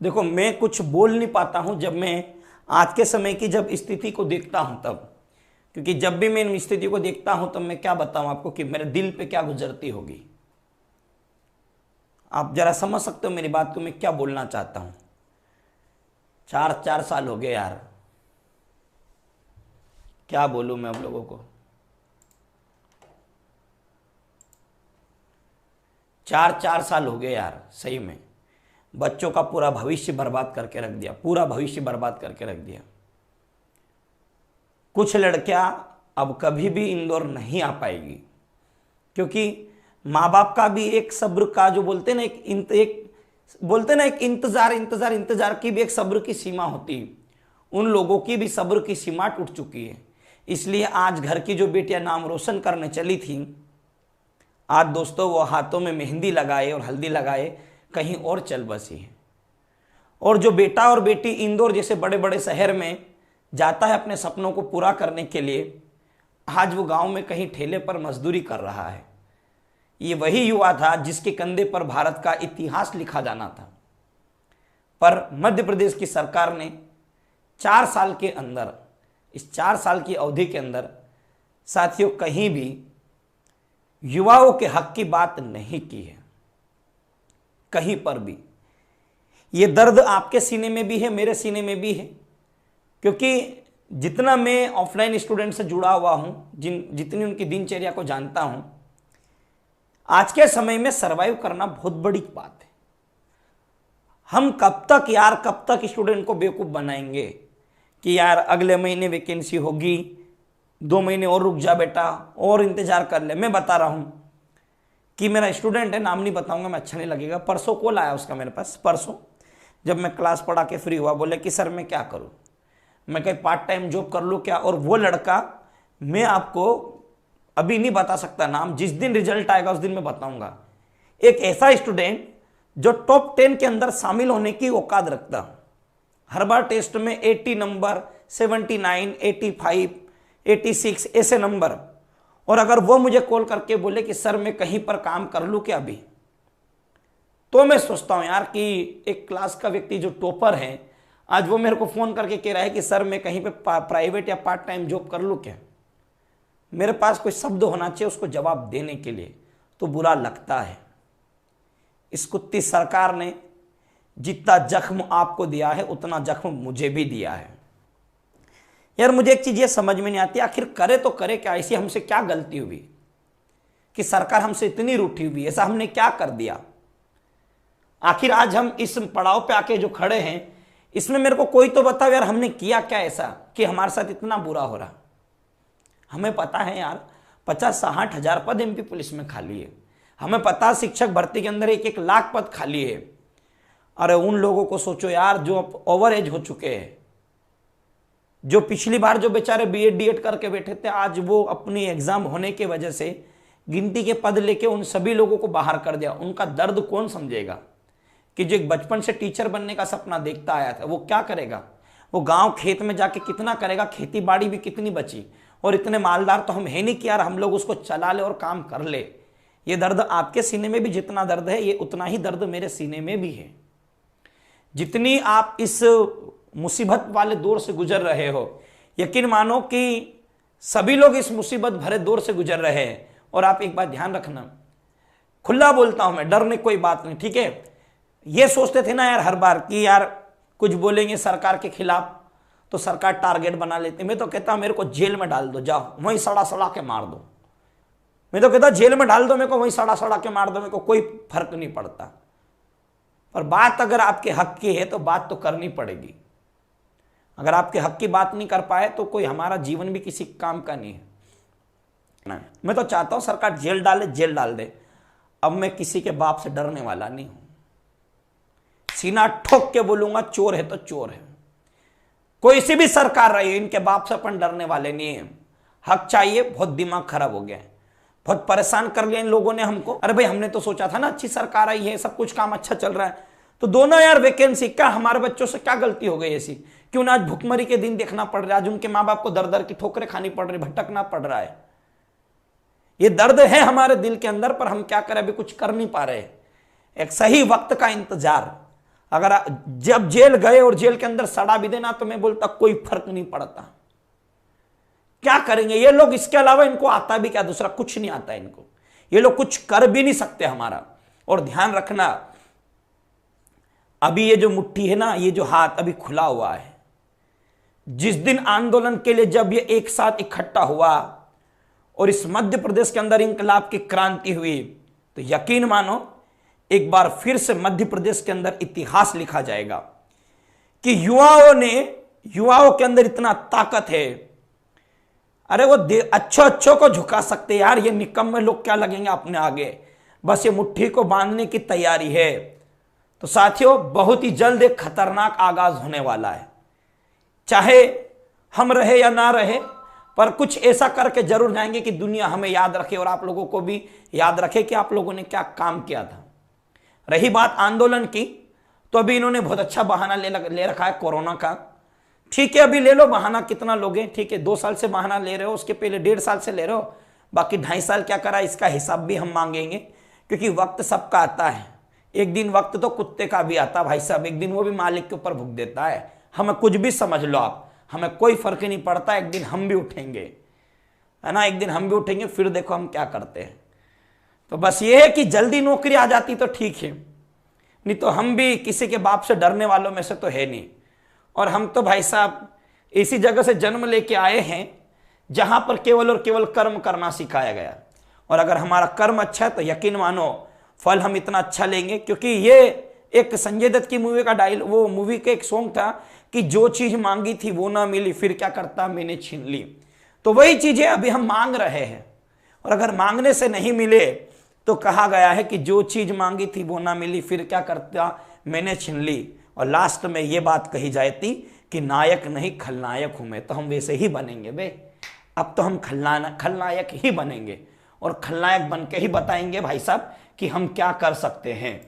देखो, मैं कुछ बोल नहीं पाता हूं जब मैं आज के समय की जब स्थिति को देखता हूं तब, क्योंकि जब भी मैं इन स्थिति को देखता हूं तब मैं क्या बताऊं आपको कि मेरे दिल पे क्या गुजरती होगी। आप जरा समझ सकते हो मेरी बात को, मैं क्या बोलना चाहता हूं। 4 साल हो गए यार, क्या बोलूं मैं आप लोगों को। 4 साल हो गए यार, सही में बच्चों का पूरा भविष्य बर्बाद करके रख दिया, पूरा भविष्य बर्बाद करके रख दिया। कुछ लड़कियां अब कभी भी इंदौर नहीं आ पाएगी, क्योंकि माँ बाप का भी एक सब्र का जो बोलते ना एक इंतजार इंतजार इंतजार की भी एक सब्र की सीमा होती है। उन लोगों की भी सब्र की सीमा टूट चुकी है। इसलिए आज घर की जो बेटियां नाम रोशन करने चली थी, आज दोस्तों वो हाथों में मेहंदी लगाए और हल्दी लगाए कहीं और चल बसी है। और जो बेटा और बेटी इंदौर जैसे बड़े बड़े शहर में जाता है अपने सपनों को पूरा करने के लिए, आज वो गांव में कहीं ठेले पर मजदूरी कर रहा है। ये वही युवा था जिसके कंधे पर भारत का इतिहास लिखा जाना था। पर मध्य प्रदेश की सरकार ने 4 साल के अंदर, इस 4 साल की अवधि के अंदर साथियों कहीं भी युवाओं के हक की बात नहीं की है, कहीं पर भी। ये दर्द आपके सीने में भी है, मेरे सीने में भी है, क्योंकि जितना मैं ऑफलाइन स्टूडेंट से जुड़ा हुआ हूं, जितनी उनकी दिनचर्या को जानता हूं, आज के समय में सरवाइव करना बहुत बड़ी बात है। हम कब तक स्टूडेंट को बेवकूफ बनाएंगे कि यार अगले महीने वैकेंसी होगी, 2 महीने और रुक जा बेटा और इंतजार कर ले। मैं बता रहा हूं कि मेरा स्टूडेंट है, नाम नहीं बताऊंगा मैं, अच्छा नहीं लगेगा। परसों कॉल आया उसका मेरे पास, परसों जब मैं क्लास पढ़ा के फ्री हुआ, बोले कि सर मैं क्या करूं, मैं कहीं पार्ट टाइम जॉब कर लूं क्या। और वो लड़का, मैं आपको अभी नहीं बता सकता नाम, जिस दिन रिजल्ट आएगा उस दिन मैं बताऊंगा। एक ऐसा स्टूडेंट जो टॉप 10 के अंदर शामिल होने की औकात रखता, हर बार टेस्ट में 80 नंबर, 79, 85, 86 ऐसे नंबर। और अगर वो मुझे कॉल करके बोले कि सर मैं कहीं पर काम कर लूं क्या अभी, तो मैं सोचता हूं यार कि एक क्लास का व्यक्ति जो टॉपर है, आज वो मेरे को फोन करके कह रहा है कि सर मैं कहीं पे प्राइवेट या पार्ट टाइम जॉब कर लूं क्या। मेरे पास कोई शब्द होना चाहिए उसको जवाब देने के लिए, तो बुरा लगता है। इस कुत्ती सरकार ने जितना जख्म आपको दिया है उतना जख्म मुझे भी दिया है। यार मुझे एक चीज ये समझ में नहीं आती, आखिर करे तो करे क्या, ऐसी हमसे क्या गलती हुई कि सरकार हमसे इतनी रूठी हुई, ऐसा हमने क्या कर दिया। आखिर आज हम इस पड़ाव पे आके जो खड़े हैं, इसमें मेरे को कोई तो बताओ यार हमने किया क्या ऐसा कि हमारे साथ इतना बुरा हो रहा। हमें पता है यार 50-60 हजार पद एमपी पुलिस में खाली है, हमें पता शिक्षक भर्ती के अंदर 1-1 लाख पद खाली है। अरे उन लोगों को सोचो यार जो अब ओवर एज हो चुके हैं, जो पिछली बार जो बेचारे बीएड डीएड करके बैठे थे, आज वो अपनी एग्जाम होने की वजह से गिनती के पद लेके उन सभी लोगों को बाहर कर दिया। उनका दर्द कौन समझेगा कि जो एक बचपन से टीचर बनने का सपना देखता आया था, वो क्या करेगा, वो गांव खेत में जाके कितना करेगा, खेती बाड़ी भी कितनी बची। और इतने मालदार तो हम है नहीं कि यार हम लोग उसको चला ले और काम कर ले। ये दर्द आपके सीने में भी जितना दर्द है, ये उतना ही दर्द मेरे सीने में भी है। जितनी आप इस मुसीबत वाले दौर से गुजर रहे हो, यकीन मानो कि सभी लोग इस मुसीबत भरे दौर से गुजर रहे हैं। और आप एक बात ध्यान रखना, खुला बोलता हूं मैं, डरने कोई बात नहीं, ठीक है। ये सोचते थे ना यार हर बार कि यार कुछ बोलेंगे सरकार के खिलाफ तो सरकार टारगेट बना लेते। मैं तो कहता मेरे को जेल में डाल दो, जाओ वहीं सड़ा सड़ा के मार दो। मैं तो कहता जेल में डाल दो मेरे को, वहीं सड़ा सड़ा के मार दो, मेरे को कोई फर्क नहीं पड़ता। पर बात अगर आपके हक की है तो बात तो करनी पड़ेगी। अगर आपके हक की बात नहीं कर पाए तो कोई हमारा जीवन भी किसी काम का नहीं है। मैं तो चाहता हूं सरकार जेल डाले, जेल डाल दे। अब मैं किसी के बाप से डरने वाला नहीं हूं, सीना ठोक के बोलूंगा चोर है तो चोर है। कोई सी भी सरकार रही, इनके बाप से अपन डरने वाले नहीं है। हक चाहिए, बहुत दिमाग खराब हो गया है, बहुत परेशान कर लिया इन लोगों ने हमको। अरे भाई हमने तो सोचा था ना अच्छी सरकार आई है, सब कुछ काम अच्छा चल रहा है, तो दोनों यार वैकेंसी। क्या हमारे बच्चों से क्या गलती हो गई ऐसी, क्यों ना आज भुखमरी के दिन देखना पड़ रहा है, आज उनके माँ बाप को दर दर की ठोकरें खानी पड़ रही, भटकना पड़ रहा है। ये दर्द है हमारे दिल के अंदर, पर हम क्या करें, अभी कुछ कर नहीं पा रहे। एक सही वक्त का इंतजार, अगर जब जेल गए और जेल के अंदर सड़ा भी देना तो मैं बोलता कोई फर्क नहीं पड़ता। क्या करेंगे ये लोग, इसके अलावा इनको आता भी क्या, दूसरा कुछ नहीं आता इनको, ये लोग कुछ कर भी नहीं सकते हमारा। और ध्यान रखना, अभी ये जो मुट्ठी है ना, ये जो हाथ अभी खुला हुआ है, जिस दिन आंदोलन के लिए जब ये एक साथ इकट्ठा हुआ और इस मध्य प्रदेश के अंदर इंकलाब की क्रांति हुई, तो यकीन मानो एक बार फिर से मध्य प्रदेश के अंदर इतिहास लिखा जाएगा कि युवाओं के अंदर इतना ताकत है। अरे वो अच्छों को झुका सकते यार, ये निकम्मे लोग क्या लगेंगे अपने आगे, बस ये मुट्ठी को बांधने की तैयारी है। तो साथियों, बहुत ही जल्द एक खतरनाक आगाज होने वाला है, चाहे हम रहे या ना रहे, पर कुछ ऐसा करके जरूर जाएंगे कि दुनिया हमें याद रखे और आप लोगों को भी याद रखे कि आप लोगों ने क्या काम किया था। रही बात आंदोलन की, तो अभी इन्होंने बहुत अच्छा बहाना ले रखा है कोरोना का। ठीक है, अभी ले लो बहाना, कितना लोगे, ठीक है 2 साल से बहाना ले रहे हो, उसके पहले 1.5 साल से ले रहे हो, बाकी 2.5 साल क्या करा इसका हिसाब भी हम मांगेंगे, क्योंकि वक्त सबका आता है। एक दिन वक्त तो कुत्ते का भी आता भाई साहब, एक दिन वो भी मालिक के ऊपर भुग देता है। हमें कुछ भी समझ लो आप, हमें कोई फर्क नहीं पड़ता, एक दिन हम भी उठेंगे, है ना, एक दिन हम भी उठेंगे, फिर देखो हम क्या करते हैं। तो बस ये है कि जल्दी नौकरी आ जाती तो ठीक है, नहीं तो हम भी किसी के बाप से डरने वालों में से तो है नहीं। और हम तो भाई साहब इसी जगह से जन्म लेके आए हैं जहां पर केवल और केवल कर्म करना सिखाया गया, और अगर हमारा कर्म अच्छा है तो यकीन मानो फल हम इतना अच्छा लेंगे। क्योंकि ये एक संजय दत्त की मूवी का वो मूवी का एक सॉन्ग था कि जो चीज मांगी थी वो ना मिली, फिर क्या करता मैंने छीन ली। तो वही चीजें अभी हम मांग रहे हैं, और अगर मांगने से नहीं मिले तो कहा गया है कि जो चीज मांगी थी वो ना मिली, फिर क्या करता मैंने छीन ली। और लास्ट में ये बात कही जाती कि नायक नहीं खलनायक हूं मैं, तो हम वैसे ही बनेंगे बे। अब तो हम खलनायक ही बनेंगे, और खलनायक बन के ही बताएंगे भाई साहब कि हम क्या कर सकते हैं।